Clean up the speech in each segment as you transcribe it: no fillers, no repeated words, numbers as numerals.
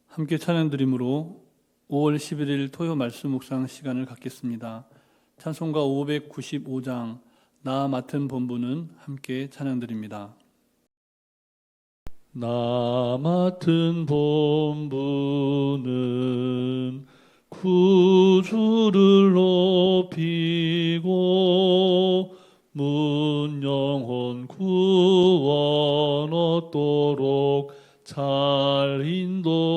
함께 찬양 드림으로 5월 11일 토요 말씀 묵상 시간을 갖겠습니다. 찬송가 595장 나 맡은 본분은 함께 찬양 드립니다. 나 맡은 본분은 구주를 높이고 문 영혼 구원 얻도록 잘 인도함이라.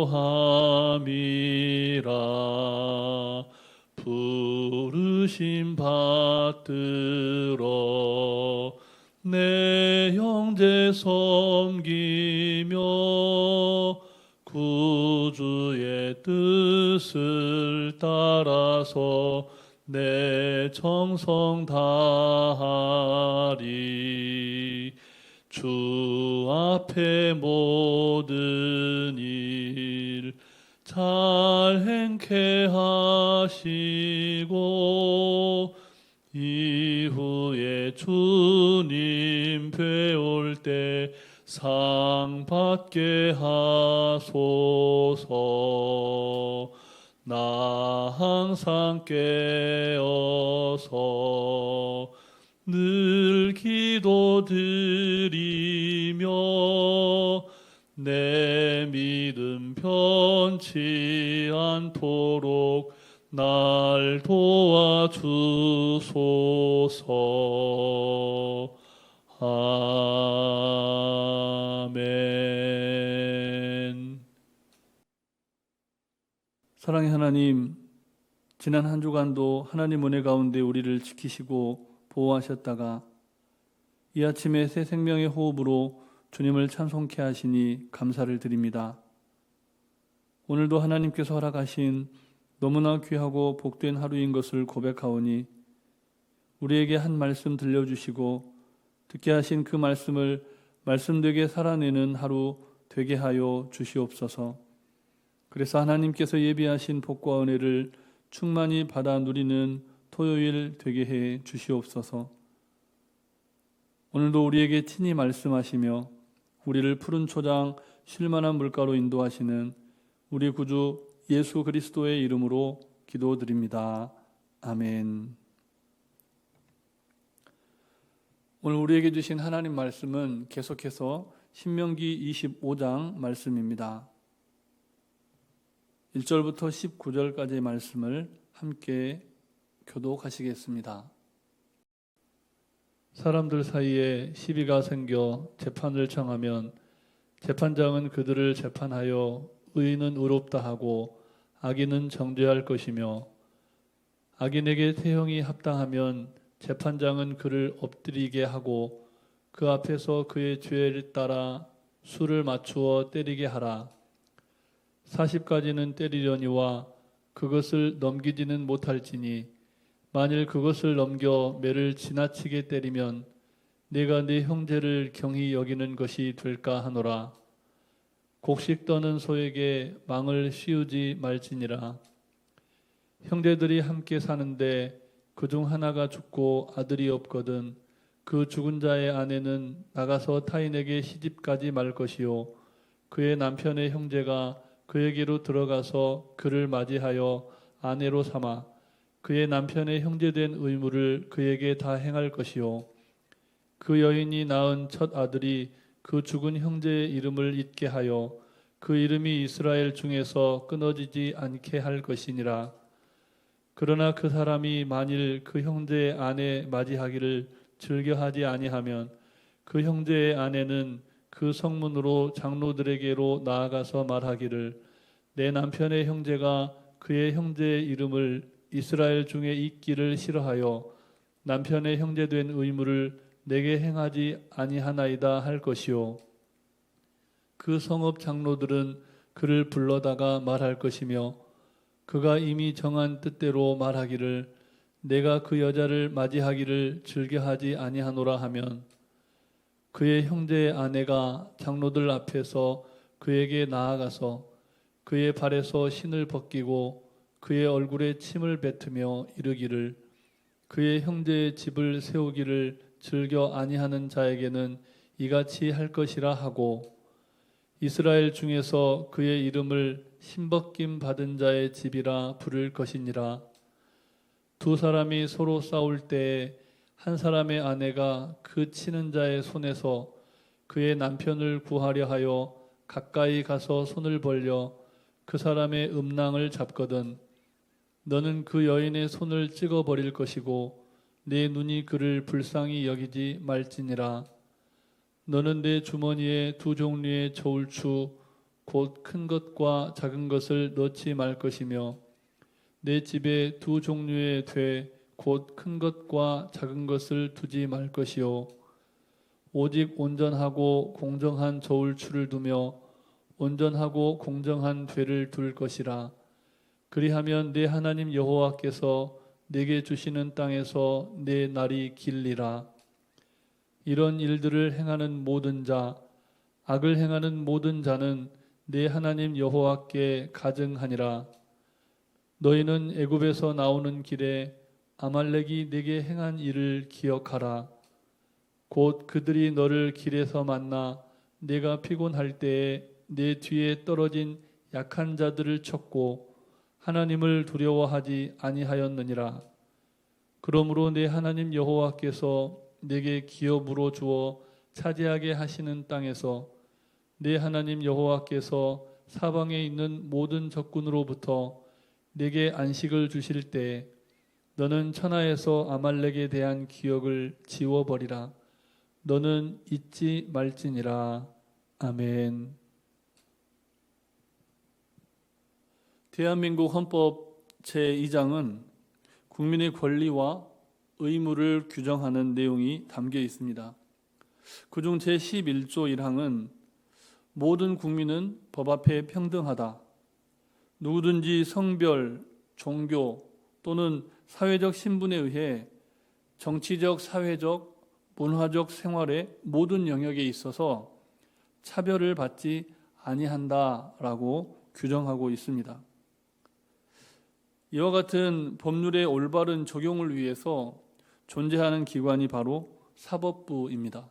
부르심 받들어 내 형제 섬기며 구주의 뜻을 따라서 내 정성 다하리. 주 앞에 모든 일 잘 행케 하시고 이후에 주님 뵈올 때 상 받게 하소서. 나 항상 깨어서 늘 기도드리며 내 믿음 변치 않도록 날 도와주소서. 아멘. 사랑의 하나님, 지난 한 주간도 하나님 은혜 가운데 우리를 지키시고 보호하셨다가 이 아침에 새 생명의 호흡으로 주님을 찬송케 하시니 감사를 드립니다. 오늘도 하나님께서 허락하신 너무나 귀하고 복된 하루인 것을 고백하오니 우리에게 한 말씀 들려주시고 듣게 하신 그 말씀을 말씀되게 살아내는 하루 되게 하여 주시옵소서. 그래서 하나님께서 예비하신 복과 은혜를 충만히 받아 누리는 토요일 되게 해 주시옵소서. 오늘도 우리에게 친히 말씀하시며 우리를 푸른 초장 쉴만한 물가로 인도하시는 우리 구주 예수 그리스도의 이름으로 기도드립니다. 아멘. 오늘 우리에게 주신 하나님 말씀은 계속해서 신명기 25장 말씀입니다. 1절부터 19절까지의 말씀을 함께 교독하시겠습니다. 사람들 사이에 시비가 생겨 재판을 청하면 재판장은 그들을 재판하여 의인은 의롭다 하고 악인은 정죄할 것이며 악인에게 태형이 합당하면 재판장은 그를 엎드리게 하고 그 앞에서 그의 죄를 따라 수를 맞추어 때리게 하라. 40가지는 때리려니와 그것을 넘기지는 못할지니 만일 그것을 넘겨 매를 지나치게 때리면 내가 네 형제를 경히 여기는 것이 될까 하노라. 곡식 떠는 소에게 망을 씌우지 말지니라. 형제들이 함께 사는데 그중 하나가 죽고 아들이 없거든 그 죽은 자의 아내는 나가서 타인에게 시집가지 말 것이요 그의 남편의 형제가 그에게로 들어가서 그를 맞이하여 아내로 삼아 그의 남편의 형제된 의무를 그에게 다 행할 것이요 그 여인이 낳은 첫 아들이 그 죽은 형제의 이름을 잊게 하여 그 이름이 이스라엘 중에서 끊어지지 않게 할 것이니라. 그러나 그 사람이 만일 그 형제의 아내 맞이하기를 즐겨하지 아니하면 그 형제의 아내는 그 성문으로 장로들에게로 나아가서 말하기를 내 남편의 형제가 그의 형제의 이름을 이스라엘 중에 잊기를 싫어하여 남편의 형제된 의무를 내게 행하지 아니하나이다 할 것이요 그 성읍 장로들은 그를 불러다가 말할 것이며 그가 이미 정한 뜻대로 말하기를 내가 그 여자를 맞이하기를 즐겨하지 아니하노라 하면 그의 형제의 아내가 장로들 앞에서 그에게 나아가서 그의 발에서 신을 벗기고 그의 얼굴에 침을 뱉으며 이르기를 그의 형제의 집을 세우기를 즐겨 아니하는 자에게는 이같이 할 것이라 하고 이스라엘 중에서 그의 이름을 신벗김 받은 자의 집이라 부를 것이니라. 두 사람이 서로 싸울 때에 한 사람의 아내가 그 치는 자의 손에서 그의 남편을 구하려 하여 가까이 가서 손을 벌려 그 사람의 음낭을 잡거든 너는 그 여인의 손을 찍어버릴 것이고 내 눈이 그를 불쌍히 여기지 말지니라. 너는 내 주머니에 두 종류의 저울추 곧 큰 것과 작은 것을 넣지 말 것이며 내 집에 두 종류의 돼 곧 큰 것과 작은 것을 두지 말 것이요 오직 온전하고 공정한 저울추를 두며 온전하고 공정한 되를 둘 것이라. 그리하면 내 하나님 여호와께서 내게 주시는 땅에서 내 날이 길리라. 이런 일들을 행하는 모든 자, 악을 행하는 모든 자는 내 하나님 여호와께 가증하니라. 너희는 애굽에서 나오는 길에 아말렉이 내게 행한 일을 기억하라. 곧 그들이 너를 길에서 만나 내가 피곤할 때에 내 뒤에 떨어진 약한 자들을 쳤고 하나님을 두려워하지 아니하였느니라. 그러므로 내 하나님 여호와께서 내게 기업으로 주어 차지하게 하시는 땅에서 내 하나님 여호와께서 사방에 있는 모든 적군으로부터 내게 안식을 주실 때에 너는 천하에서 아말렉에 대한 기억을 지워버리라. 너는 잊지 말지니라. 아멘. 대한민국 헌법 제2장은 국민의 권리와 의무를 규정하는 내용이 담겨 있습니다. 그중 제11조 1항은 모든 국민은 법 앞에 평등하다. 누구든지 성별, 종교 또는 사회적 신분에 의해 정치적, 사회적, 문화적 생활의 모든 영역에 있어서 차별을 받지 아니한다라고 규정하고 있습니다. 이와 같은 법률의 올바른 적용을 위해서 존재하는 기관이 바로 사법부입니다.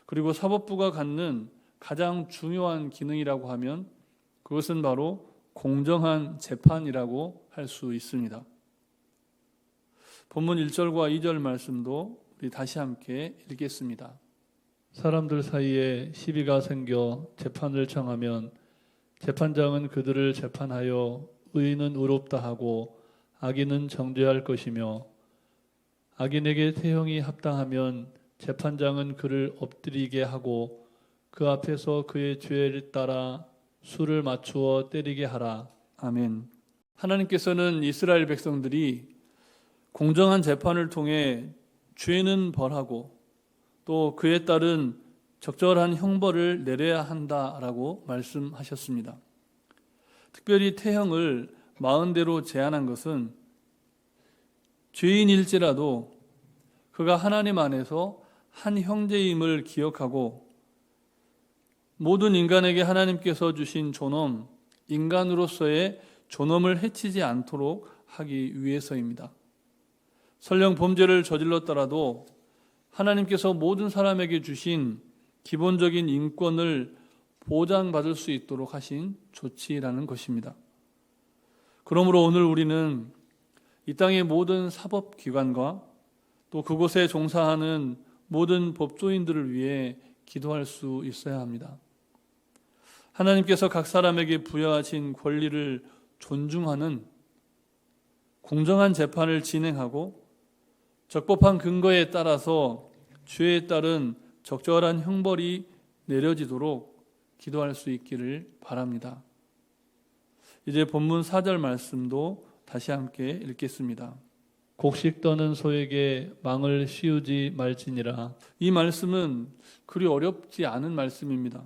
그리고 사법부가 갖는 가장 중요한 기능이라고 하면 그것은 바로 공정한 재판이라고 할 수 있습니다. 본문 1절과 2절 말씀도 우리 다시 함께 읽겠습니다. 사람들 사이에 시비가 생겨 재판을 청하면 재판장은 그들을 재판하여 의인은 의롭다 하고 악인은 정죄할 것이며 악인에게 태형이 합당하면 재판장은 그를 엎드리게 하고 그 앞에서 그의 죄를 따라 수를 맞추어 때리게 하라. 아멘. 하나님께서는 이스라엘 백성들이 공정한 재판을 통해 죄는 벌하고 또 그에 따른 적절한 형벌을 내려야 한다라고 말씀하셨습니다. 특별히 태형을 40대로 제한한 것은 죄인일지라도 그가 하나님 안에서 한 형제임을 기억하고 모든 인간에게 하나님께서 주신 존엄, 인간으로서의 존엄을 해치지 않도록 하기 위해서입니다. 설령 범죄를 저질렀더라도 하나님께서 모든 사람에게 주신 기본적인 인권을 보장받을 수 있도록 하신 조치라는 것입니다. 그러므로 오늘 우리는 이 땅의 모든 사법기관과 또 그곳에 종사하는 모든 법조인들을 위해 기도할 수 있어야 합니다. 하나님께서 각 사람에게 부여하신 권리를 존중하는 공정한 재판을 진행하고 적법한 근거에 따라서 죄에 따른 적절한 형벌이 내려지도록 기도할 수 있기를 바랍니다. 이제 본문 4절 말씀도 다시 함께 읽겠습니다. 곡식 떠는 소에게 망을 씌우지 말지니라. 이 말씀은 그리 어렵지 않은 말씀입니다.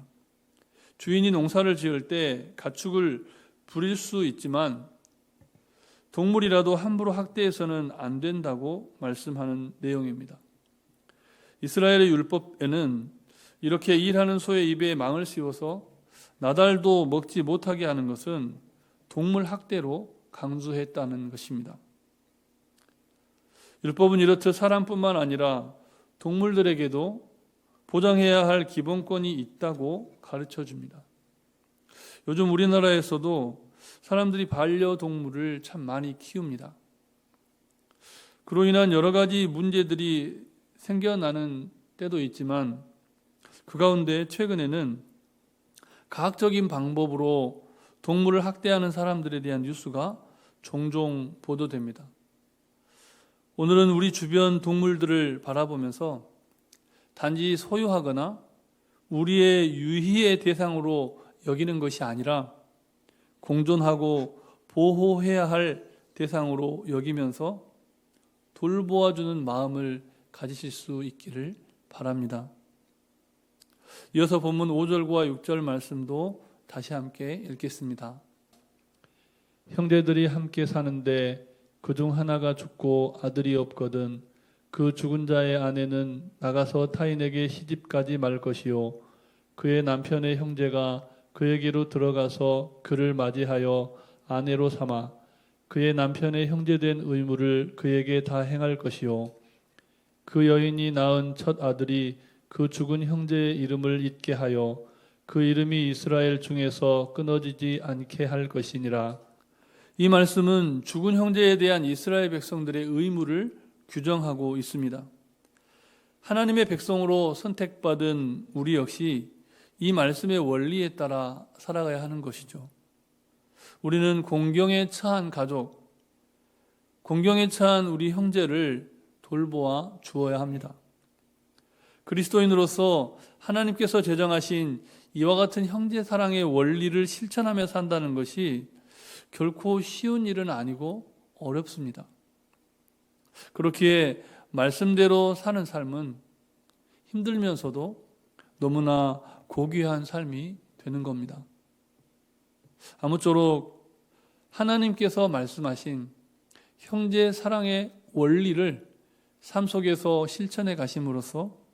주인이 농사를 지을 때 가축을 부릴 수 있지만 동물이라도 함부로 학대해서는 안 된다고 말씀하는 내용입니다. 이스라엘의 율법에는 이렇게 일하는 소의 입에 망을 씌워서 나달도 먹지 못하게 하는 것은 동물 학대로 강조했다는 것입니다. 율법은 이렇듯 사람뿐만 아니라 동물들에게도 보장해야 할 기본권이 있다고 가르쳐 줍니다. 요즘 우리나라에서도 사람들이 반려동물을 참 많이 키웁니다. 그로 인한 여러 가지 문제들이 생겨나는 때도 있지만 그 가운데 최근에는 과학적인 방법으로 동물을 학대하는 사람들에 대한 뉴스가 종종 보도됩니다. 오늘은 우리 주변 동물들을 바라보면서 단지 소유하거나 우리의 유희의 대상으로 여기는 것이 아니라 공존하고 보호해야 할 대상으로 여기면서 돌보아주는 마음을 가지실 수 있기를 바랍니다. 이어서 본문 5절과 6절 말씀도 다시 함께 읽겠습니다. 형제들이 함께 사는데 그중 하나가 죽고 아들이 없거든 그 죽은 자의 아내는 나가서 타인에게 시집가지 말 것이요 그의 남편의 형제가 그에게로 들어가서 그를 맞이하여 아내로 삼아 그의 남편의 형제된 의무를 그에게 다 행할 것이요 그 여인이 낳은 첫 아들이 그 죽은 형제의 이름을 잊게 하여 그 이름이 이스라엘 중에서 끊어지지 않게 할 것이니라. 이 말씀은 죽은 형제에 대한 이스라엘 백성들의 의무를 규정하고 있습니다. 하나님의 백성으로 선택받은 우리 역시 이 말씀의 원리에 따라 살아가야 하는 것이죠. 우리는 공경에 처한 가족, 공경에 처한 우리 형제를 돌보아 주어야 합니다. 그리스도인으로서 하나님께서 제정하신 이와 같은 형제 사랑의 원리를 실천하며 산다는 것이 결코 쉬운 일은 아니고 어렵습니다. 그렇기에 말씀대로 사는 삶은 힘들면서도 너무나 고귀한 삶이 되는 겁니다. 아무쪼록 하나님께서 말씀하신 형제 사랑의 원리를 삶 속에서 실천해 가심으로써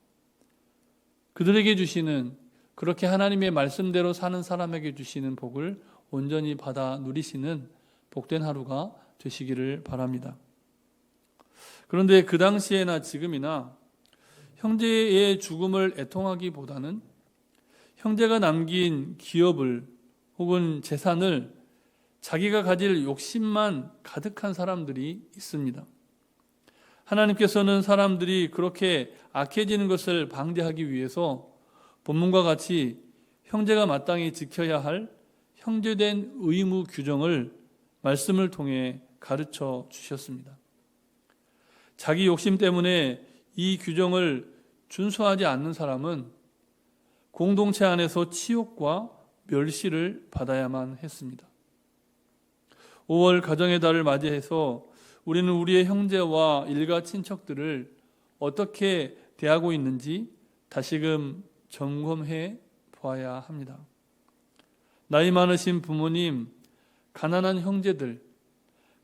그들에게 주시는, 그렇게 하나님의 말씀대로 사는 사람에게 주시는 복을 온전히 받아 누리시는 복된 하루가 되시기를 바랍니다. 그런데 그 당시에나 지금이나 형제의 죽음을 애통하기보다는 형제가 남긴 기업을 혹은 재산을 자기가 가질 욕심만 가득한 사람들이 있습니다. 하나님께서는 사람들이 그렇게 악해지는 것을 방지하기 위해서 본문과 같이 형제가 마땅히 지켜야 할 형제된 의무 규정을 말씀을 통해 가르쳐 주셨습니다. 자기 욕심 때문에 이 규정을 준수하지 않는 사람은 공동체 안에서 치욕과 멸시를 받아야만 했습니다. 5월 가정의 달을 맞이해서 우리는 우리의 형제와 일가 친척들을 어떻게 대하고 있는지 다시금 점검해 보아야 합니다. 나이 많으신 부모님, 가난한 형제들,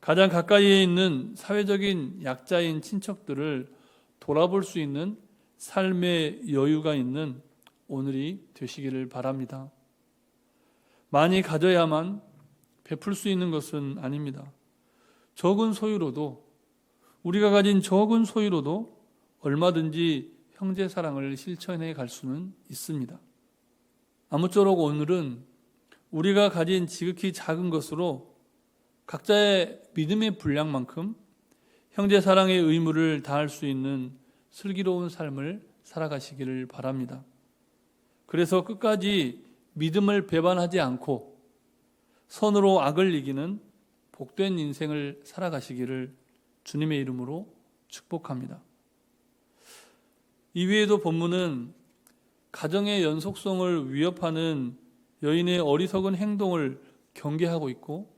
가장 가까이에 있는 사회적인 약자인 친척들을 돌아볼 수 있는 삶의 여유가 있는 오늘이 되시기를 바랍니다. 많이 가져야만 베풀 수 있는 것은 아닙니다. 적은 소유로도, 우리가 가진 적은 소유로도 얼마든지 형제 사랑을 실천해 갈 수는 있습니다. 아무쪼록 오늘은 우리가 가진 지극히 작은 것으로 각자의 믿음의 분량만큼 형제 사랑의 의무를 다할 수 있는 슬기로운 삶을 살아가시기를 바랍니다. 그래서 끝까지 믿음을 배반하지 않고 선으로 악을 이기는 복된 인생을 살아가시기를 주님의 이름으로 축복합니다. 이외에도 본문은 가정의 연속성을 위협하는 여인의 어리석은 행동을 경계하고 있고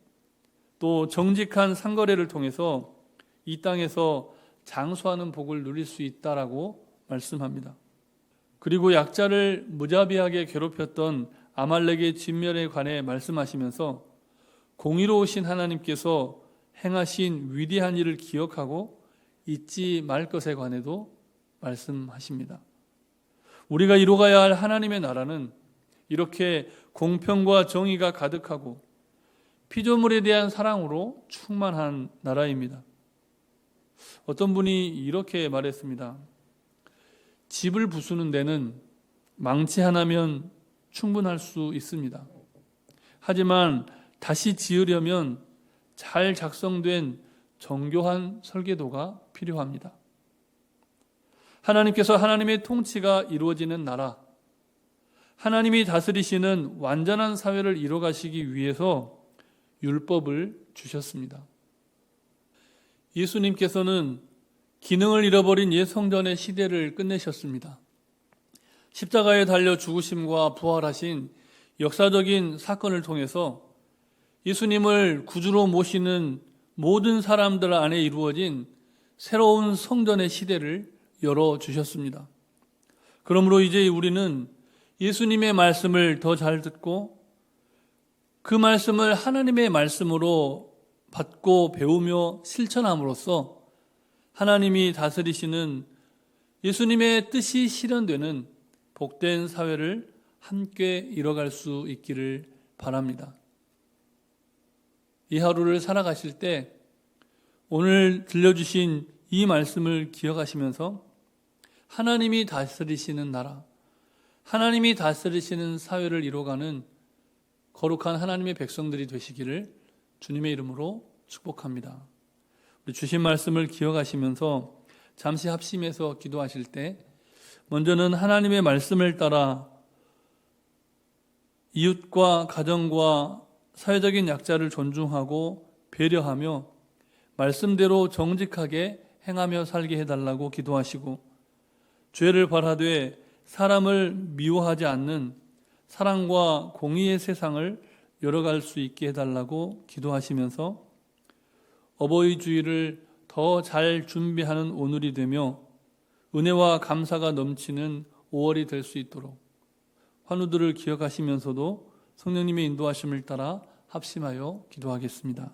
또 정직한 상거래를 통해서 이 땅에서 장수하는 복을 누릴 수 있다라고 말씀합니다. 그리고 약자를 무자비하게 괴롭혔던 아말렉의 진멸에 관해 말씀하시면서 공의로우신 하나님께서 행하신 위대한 일을 기억하고 잊지 말 것에 관해도 말씀하십니다. 우리가 이루어가야 할 하나님의 나라는 이렇게 공평과 정의가 가득하고 피조물에 대한 사랑으로 충만한 나라입니다. 어떤 분이 이렇게 말했습니다. 집을 부수는 데는 망치 하나면 충분할 수 있습니다. 하지만 다시 지으려면 잘 작성된 정교한 설계도가 필요합니다. 하나님께서 하나님의 통치가 이루어지는 나라, 하나님이 다스리시는 완전한 사회를 이뤄가시기 위해서 율법을 주셨습니다. 예수님께서는 기능을 잃어버린 옛 성전의 시대를 끝내셨습니다. 십자가에 달려 죽으심과 부활하신 역사적인 사건을 통해서 예수님을 구주로 모시는 모든 사람들 안에 이루어진 새로운 성전의 시대를 열어주셨습니다. 그러므로 이제 우리는 예수님의 말씀을 더 잘 듣고 그 말씀을 하나님의 말씀으로 받고 배우며 실천함으로써 하나님이 다스리시는 예수님의 뜻이 실현되는 복된 사회를 함께 이뤄갈 수 있기를 바랍니다. 이 하루를 살아가실 때 오늘 들려주신 이 말씀을 기억하시면서 하나님이 다스리시는 나라, 하나님이 다스리시는 사회를 이뤄가는 거룩한 하나님의 백성들이 되시기를 주님의 이름으로 축복합니다. 우리 주신 말씀을 기억하시면서 잠시 합심해서 기도하실 때 먼저는 하나님의 말씀을 따라 이웃과 가정과 사회적인 약자를 존중하고 배려하며 말씀대로 정직하게 행하며 살게 해달라고 기도하시고, 죄를 벌하되 사람을 미워하지 않는 사랑과 공의의 세상을 열어갈 수 있게 해달라고 기도하시면서 어버이 주일을 더 잘 준비하는 오늘이 되며 은혜와 감사가 넘치는 5월이 될 수 있도록 환우들을 기억하시면서도 성령님의 인도하심을 따라 합심하여 기도하겠습니다.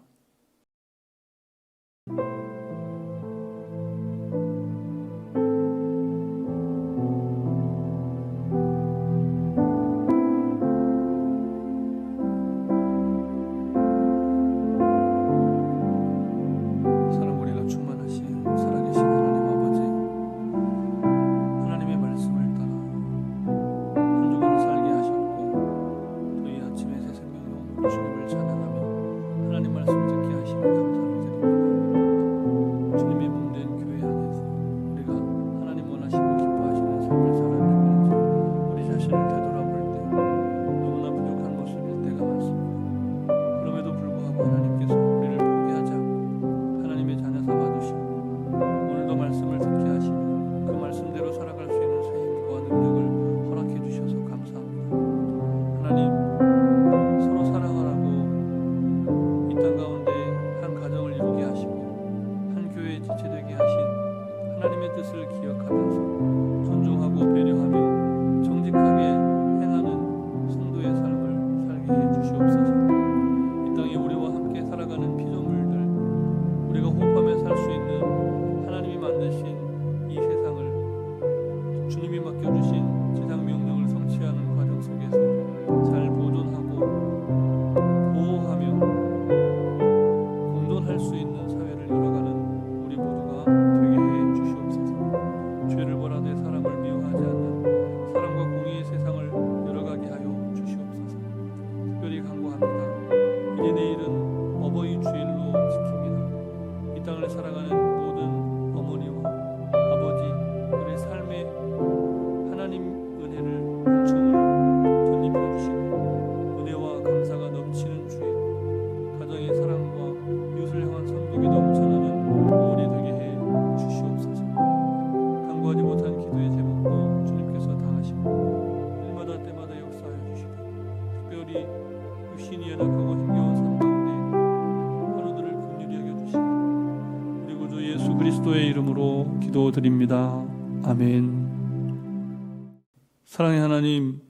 그리스도의 이름으로 기도드립니다. 아멘. 사랑의 하나님,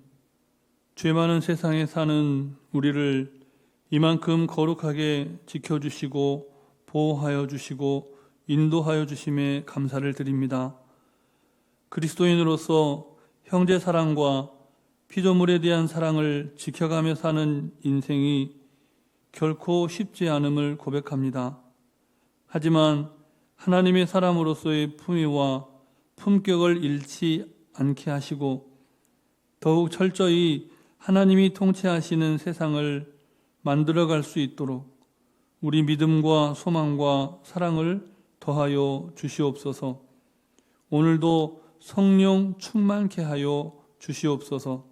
죄 많은 세상에 사는 우리를 이만큼 거룩하게 지켜주시고 보호하여 주시고 인도하여 주심에 감사를 드립니다. 그리스도인으로서 형제 사랑과 피조물에 대한 사랑을 지켜가며 사는 인생이 결코 쉽지 않음을 고백합니다. 하지만 하나님의 사람으로서의 품위와 품격을 잃지 않게 하시고 더욱 철저히 하나님이 통치하시는 세상을 만들어갈 수 있도록 우리 믿음과 소망과 사랑을 더하여 주시옵소서. 오늘도 성령 충만케 하여 주시옵소서.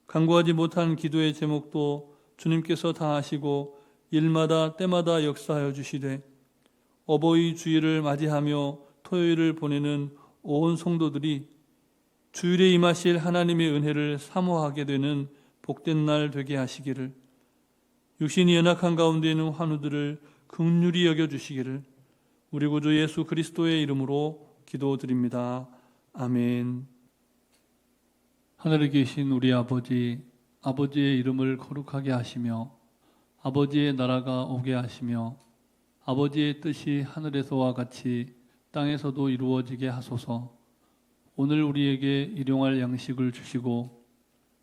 간구하지 못한 기도의 제목도 주님께서 다 하시고 일마다 때마다 역사하여 주시되 어버이 주일을 맞이하며 토요일을 보내는 온 성도들이 주일에 임하실 하나님의 은혜를 사모하게 되는 복된 날 되게 하시기를, 육신이 연약한 가운데 있는 환우들을 긍휼히 여겨주시기를 우리 구주 예수 그리스도의 이름으로 기도드립니다. 아멘. 하늘에 계신 우리 아버지, 아버지의 이름을 거룩하게 하시며 아버지의 나라가 오게 하시며 아버지의 뜻이 하늘에서와 같이 땅에서도 이루어지게 하소서. 오늘 우리에게 일용할 양식을 주시고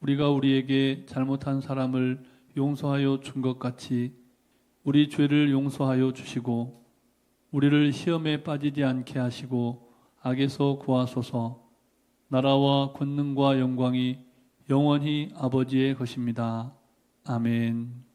우리가 우리에게 잘못한 사람을 용서하여 준 것 같이 우리 죄를 용서하여 주시고 우리를 시험에 빠지지 않게 하시고 악에서 구하소서. 나라와 권능과 영광이 영원히 아버지의 것입니다. 아멘.